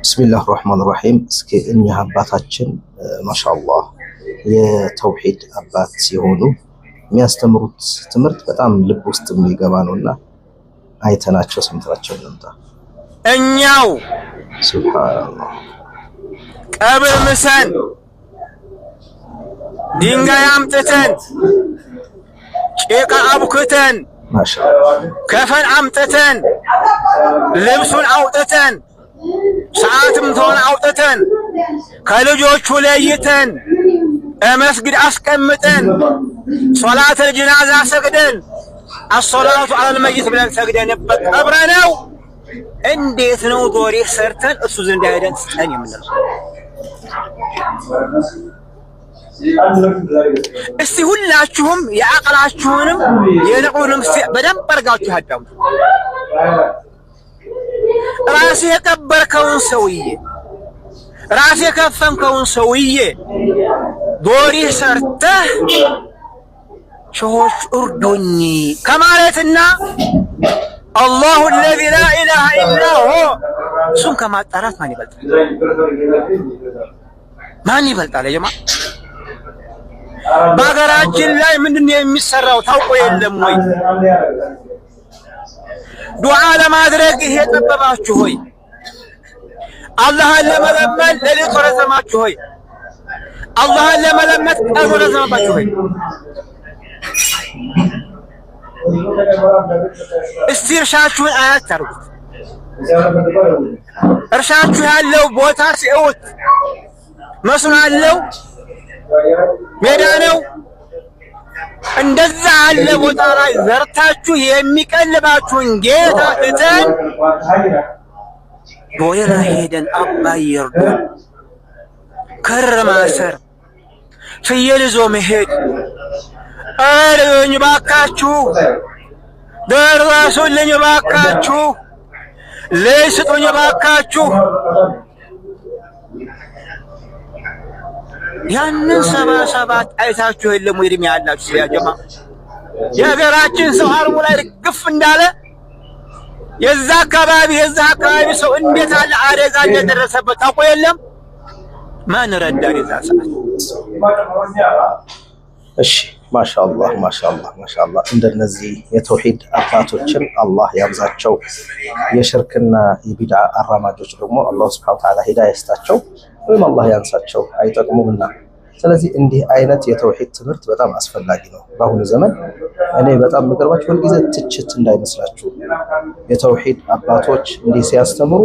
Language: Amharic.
بسم الله الرحمن الرحيم اسكي اني አባታችን ማሻአላህ የተውሂድ አባት ሲሆኑ የሚያስተምሩት ትምህርት በጣም ልብ ውስጥ የሚገባ ነውና አይተናቸው ሰምተናቸው ነውታ እኛው ሱብሃንአላህ ቀብር ምሰን ድንጋይ አምጥተን ጭቃ አብኩተን ማሻአላህ ከፈን አምጥተን ልብሱን አውጥተን ሰዓትም ተሆነ አውጥተን ከልጆቹ ለይተን መስጊድ አስቀምጠን ሶላተ ጀናዛ ሰግደን الصلاه على الميت ብለን ሰግደን በቀብረነው እንዴት ነው ዶሪ ሰርተን እሱ ዘንድ ሄደን ስጠን የምንለው? እስቲ ሁላችሁም ያዕቅላችሁንም የነቁንም በደንብ አድርጋችሁ አዳምጡ። ራስ የቀበርከውን ሰውዬ ራስ የከፈንከውን ሰውዬ ዶሪ ሰርተህ ሾሽ እርዱኝ ከማለትና አላሁ الذي لا اله الا هو እሱን ከማጣራት ማን ይበልጣል? ማን ይበልጣል? የማ በሀገራችን ላይ ምንድነው የሚሰራው ታውቆ የለም ወይ? ዱዓ ለማድረግ ይሄ ጠበባችሁ ሆይ አላህን ለመለመን ለሊት ረዘማችሁ ሆይ አላህን ለመለመን ቀን ረዘማችሁ ሆይ እስቲ እርሻችሁን አያት ታርጉት። እርሻችሁ ያለው ቦታ ሲውት መስኖ አለው ሜዳ ነው። እንደዛ አለ ቦታ ላይ ዘርታችሁ የሚቀልባችሁን ጌታ እተን ዶየራ ሄደን አባይ ይርዱ ከረማሰር ፍየል ይዞ መሄድ አረኝ ባካችሁ ደረሱልኝ ባካችሁ ለይስጡኝ ባካችሁ ያንን 77 አይታችሁ የለም ወይ? እድሜ ያላችሁ ያጀማ የሀገራችን ሰው አርሙ ላይ ግፍ እንዳለ የዛ አካባቢ ሰው እንዴት አለ አደጋ እንደደረሰበት ታውቆ የለም? ማን ረዳን የዛ ሰዓት? እሺ ማሻአላህ እንደነዚህ የተውሂድ አባቶችን አላህ ያብዛቸው። የሽርክና የቢድዓ አራማጆች ደግሞ አላህ Subhanahu Wa Ta'ala ሂዳያ ይስጣቸው ወይም አላህ ያንሳቸው፣ አይጠቅሙምና። ስለዚህ እንዲህ አይነት የተውሂድ ትምህርት በጣም አስፈላጊ ነው በአሁኑ ዘመን። እኔ በጣም ምክርባችሁ ሁልጊዜ ትችት እንዳይመስላችሁ። የተውሂድ አባቶች እንዲህ ሲያስተምሩ